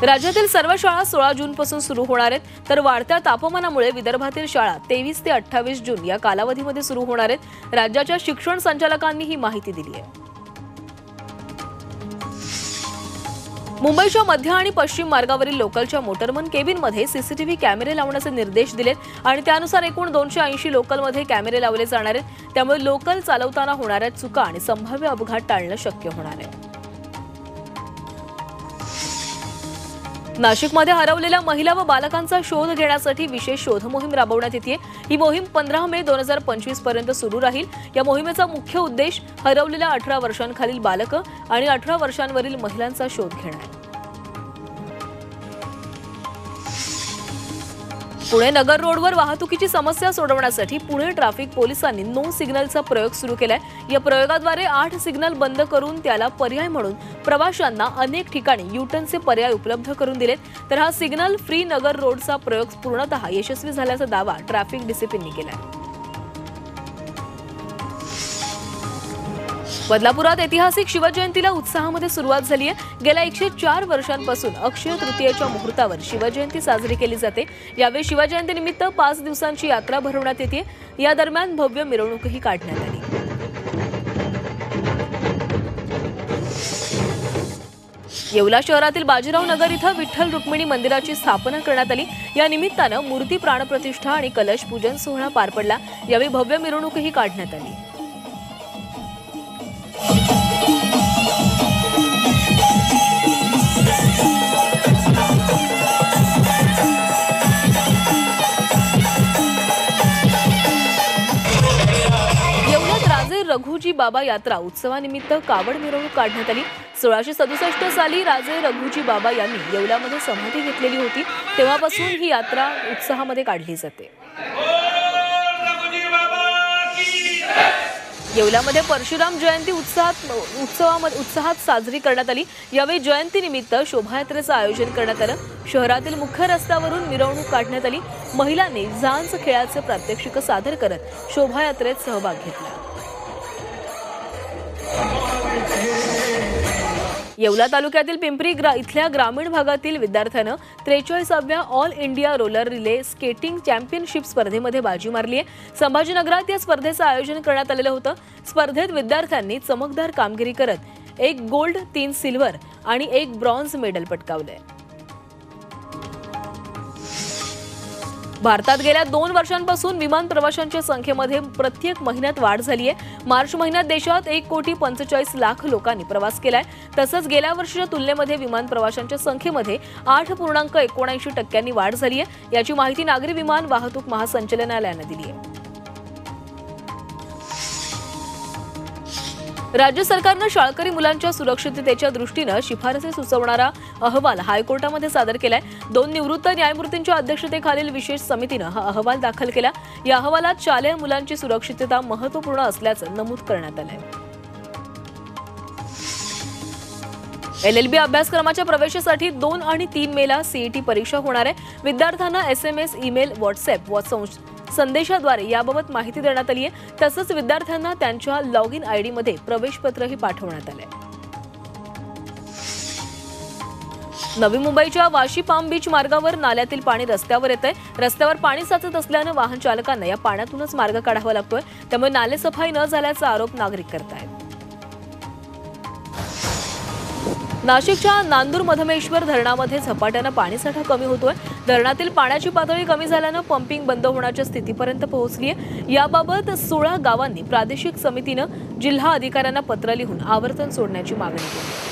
राज्यातील सर्व शाळा 16 जून पासून सुरू होणार आहेत, तर वाढत्या तापमानामुळे विदर्भातील शाळा 23 ते 28 जून या कालावधीमध्ये सुरू होणार आहेत. राज्याच्या शिक्षण संचालकांनी ही माहिती दिली आहे. मुंबईच्या मध्य आणि पश्चिम मार्गावरील लोकलच्या मोटरमन केबिनमध्ये सीसीटीव्ही कॅमेरे लावण्याचे निर्देश दिलेत आणि त्यानुसार एकूण 280 लोकलमध्ये कॅमेरे लावले जाणार आहेत. त्यामुळे लोकल चालवताना होणाऱ्या चुका आणि संभाव्य अपघात टाळणं शक्य होणार आहे. नाशिकमध्ये हरवलेल्या महिला व बालकांचा शोध घेण्यासाठी विशेष शोध मोहीम राबवण्यात येते. ही मोहीम 15 मे 2025 पर्यंत सुरू राहील. या मोहिमेचा मुख्य उद्देश हरवलेल्या 18 वर्षांखालील बालकं आणि 18 वर्षांवरील महिलांचा शोध घेणे आहे. पुणे नगर रोडवर वाहतुकीची समस्या सोडवण्यासाठी पुणे ट्रॅफिक पोलिसांनी नो सिग्नलचा प्रयोग सुरू केलाय. या प्रयोगाद्वारे 8 सिग्नल बंद करून त्याला पर्याय म्हणून प्रवाशांना अनेक ठिकाणी युटर्नचे पर्याय उपलब्ध करून दिलेत. तर हा सिग्नल फ्री नगर रोडचा प्रयोग पूर्णतः यशस्वी झाल्याचा दावा ट्रॅफिक डीसीपींनी केलाय. बदलापुरात ऐतिहासिक शिवजयंतीला उत्साहामध्ये सुरुवात झाली आहे. गेल्या 104 वर्षांपासून अक्षय तृतीयेच्या मुहूर्तावर शिवजयंती साजरी केली जाते. यावेळी शिवजयंतीनिमित्त 5 दिवसांची यात्रा भरवण्यात येते. या दरम्यान भव्य मिरवणूकही काढण्यात आली. येवला शहरातील बाजीराव नगर इथं विठ्ठल रुक्मिणी मंदिराची स्थापना करण्यात आली. या निमित्तानं मूर्ती प्राणप्रतिष्ठा आणि कलश पूजन सोहळा पार पडला. यावेळी भव्य मिरवणूकही काढण्यात आली. रघुजी बाबा यात्रा उत्सवानिमित्त कावड मिरवणूक काढण्यात आली. 1667 साली राजे रघुजी बाबा यांनी येवल्यामध्ये समाधी घेतलेली होती. तेव्हापासून ही यात्रा उत्साहामध्ये काढली जाते. येवल्यामध्ये परशुराम जयंती उत्साहात साजरी करण्यात आली. यावेळी जयंतीनिमित्त शोभायात्रेचं आयोजन करण्यात आलं. शहरातील मुख्य रस्त्यावरून मिरवणूक काढण्यात आली. महिलांनी झांज खेळाचे प्रात्यक्षिक सादर करत शोभायात्रेत सहभाग घेतला. येवला तालुक्यातील पिंपरी इथल्या ग्रामीण भागातील विद्यार्थ्यानं 43व्या all India roller relay skating championship स्पर्धेमध्ये बाजी मारली आहे. संभाजीनगरात या स्पर्धेचं आयोजन करण्यात आलेलं होतं. स्पर्धेत विद्यार्थ्यांनी चमकदार कामगिरी करत 1 गोल्ड, 3 सिल्वर आणि 1 ब्रॉन्झ मेडल पटकावलंय. भारतात गेल्या 2 वर्षांपासून विमान प्रवाशांच्या संख्येमध्ये प्रत्येक महिन्यात वाढ झाली आहे. मार्च महिन्यात देशात 1,45,00,000 लोकांनी प्रवास केलाय. तसंच गेल्या वर्षीच्या तुलनेमध्ये विमान प्रवाशांच्या संख्येमध्ये 8.79% वाढ झाली आहे. याची माहिती नागरी विमान वाहतूक महासंचालनालयानं दिली आहे. राज्य सरकारनं शाळकरी मुलांच्या सुरक्षिततेच्या दृष्टीनं शिफारसी सुचवणारा अहवाल हायकोर्टामध्ये सादर केलाय. 2 निवृत्त न्यायमूर्तींच्या अध्यक्षतेखालील विशेष समितीनं हा अहवाल दाखल केला. या अहवालात शालेय मुलांची सुरक्षितता महत्त्वपूर्ण असल्याचं नमूद करण्यात आलंय. LLB अभ्यासक्रमाच्या प्रवेशासाठी 2 आणि 3 मेला सीईटी परीक्षा होणार आहे. विद्यार्थ्यांना SMS, ईमेल, व्हॉट्सअॅप संदेशाद्वारे याबाबत माहिती देण्यात आली आहे. तसंच विद्यार्थ्यांना त्यांच्या लॉग इन ID मध्ये प्रवेशपत्रही पाठवण्यात आले. नवी मुंबईच्या वाशी पाम बीच मार्गावर नाल्यातील पाणी रस्त्यावर येत आहे. रस्त्यावर पाणी साचत असल्यानं वाहन चालकांना या पाण्यातूनच मार्ग काढावा लागतोय. त्यामुळे नाले सफाई न झाल्याचा आरोप नागरिक करतायत. नाशिकच्या नांदूर मधमेश्वर धरणामध्ये झपाट्यानं पाणीसाठा कमी होतोय. धरणातील पाण्याची पातळी कमी झाल्यानं पंपिंग बंद होण्याच्या स्थितीपर्यंत पोहोचली आहे. याबाबत 16 गावांनी प्रादेशिक समितीनं जिल्हा अधिकाऱ्यांना पत्र लिहून आवर्तन सोडण्याची मागणी केली.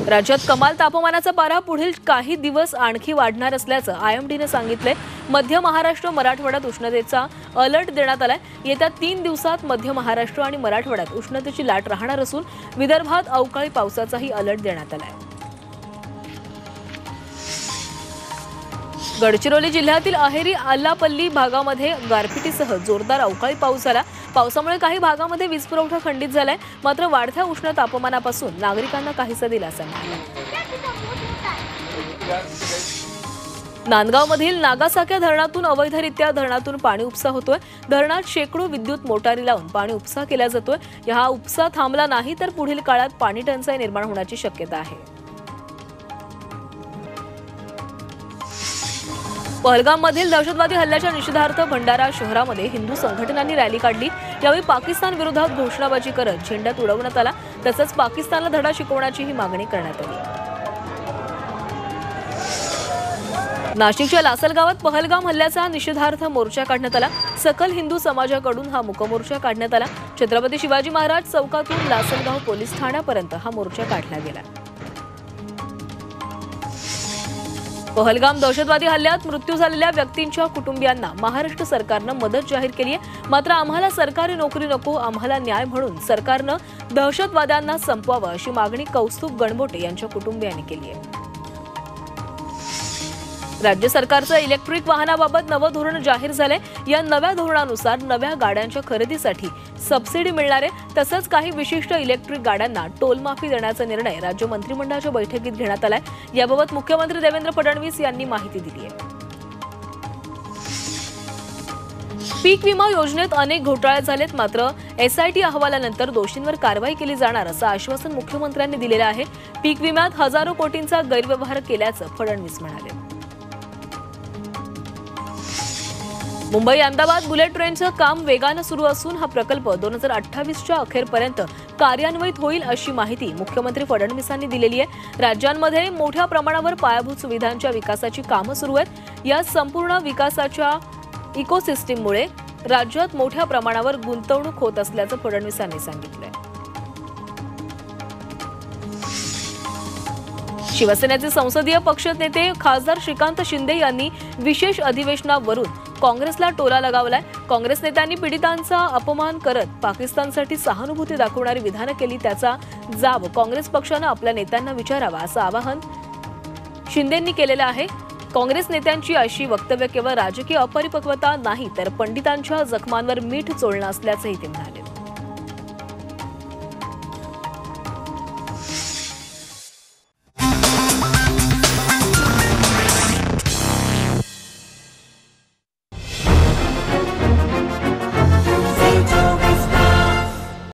राज्यात कमाल तापमानाचा पारा पुढील काही दिवस आणखी वाढणार असल्याचं IMDने सांगितलंय. मध्य महाराष्ट्र मराठवाड्यात उष्णतेचा अलर्ट देण्यात आलाय. येत्या 3 दिवसात मध्य महाराष्ट्र आणि मराठवाड्यात उष्णतेची लाट राहणार असून विदर्भात अवकाळी पावसाचाही अलर्ट देण्यात आलाय. गडचिरोली जिल्ह्यातील अहेरी आल्लापल्ली भागामध्ये गारपिटीसह जोरदार अवकाळी पाऊस झाला. पावसामुळे काही भागामध्ये वीज पुरवठा खंडित झालाय. मात्र वाढत्या उष्ण तापमानापासून नागरिकांना काहीसा दिलासा मिळाला. नांदगावमधील नागासाक्या धरणातून अवैधरित्या धरणातून पाणी उपसा होतोय। धरणात शेकडो विद्युत मोटारी लावून पाणी उपसा केला जातोय। हा उपसा थांबला नाही तर पुढील काळात पाणी टंचाई निर्माण होण्याची शक्यता आहे। पहलगाममधील दहशतवादी हल्ल्याच्या निषेधार्थ भंडारा शहरामध्ये हिंदू संघटनांनी रॅली काढली। यावेळी पाकिस्तान विरोधात घोषणाबाजी करत झेंडा उडवण्यात आला। तसंच पाकिस्तानला धडा शिकवण्याचीही मागणी करण्यात आली। नाशिकच्या लासलगावात पहलगाम हल्ल्याचा निषेधार्थ मोर्चा काढण्यात आला। सकल हिंदू समाजाकडून हा मूकमोर्चा काढण्यात आला। छत्रपती शिवाजी महाराज चौकातून लासलगाव पोलीस ठाण्यापर्यंत हा मोर्चा काढला गेला। पहलगाम दहशतवादी हल्ल्यात मृत्यू झालेल्या व्यक्तींच्या कुटुंबियांना महाराष्ट्र सरकारनं मदत जाहीर केली आहे। मात्र आम्हाला सरकारी नोकरी नको, आम्हाला न्याय म्हणून सरकारनं दहशतवाद्यांना संपवावं अशी मागणी कौस्तुभ गणबोटे यांच्या कुटुंबियांनी केली आहे। राज्य सरकारचं इलेक्ट्रिक वाहनाबाबत नवं धोरण जाहीर झालंय। या नव्या धोरणानुसार नव्या गाड्यांच्या खरेदीसाठी सबसिडी मिळणार आहे। तसंच काही विशिष्ट इलेक्ट्रिक गाड्यांना टोल माफी देण्याचा निर्णय राज्य मंत्रिमंडळाच्या बैठकीत घेण्यात आलाय। याबाबत मुख्यमंत्री देवेंद्र फडणवीस यांनी माहिती दिली आहे। पीक विमा योजनेत अनेक घोटाळे झालेत। मात्र SIT अहवालानंतर दोषींवर कारवाई केली जाणार असं आश्वासन मुख्यमंत्र्यांनी दिलेलं आहे। पीक विम्यात हजारो कोटींचा गैरव्यवहार केल्याचं फडणवीस म्हणाले। मुंबई अहमदाबाद बुलेट ट्रेनचं काम वेगानं सुरू असून हा प्रकल्प 2028च्या अखेरपर्यंत कार्यान्वित होईल अशी माहिती मुख्यमंत्री फडणवीसांनी दिलेली आहे। राज्यांमध्ये मोठ्या प्रमाणावर पायाभूत सुविधांच्या विकासाची कामं सुरू आहेत। या संपूर्ण विकासाच्या इकोसिस्टीममुळे राज्यात मोठ्या प्रमाणावर गुंतवणूक होत असल्याचं फडणवीसांनी सांगितलंय। शिवसेनेचे संसदीय पक्षनेते खासदार श्रीकांत शिंदे यांनी विशेष अधिवेशनावरून काँग्रेसला टोला लगावलाय। काँग्रेस नेत्यांनी पीडितांचा अपमान करत पाकिस्तानसाठी सहानुभूती दाखवणारी विधानं केली, त्याचा जाब काँग्रेस पक्षानं आपल्या नेत्यांना विचारावा असं आवाहन शिंदेंनी केलेलं आहे। काँग्रेस नेत्यांची अशी वक्तव्य केवळ राजकीय अपरिपक्वता नाही तर पंडितांच्या जखमांवर मीठ चोळणं असल्याचंही ते म्हणाले।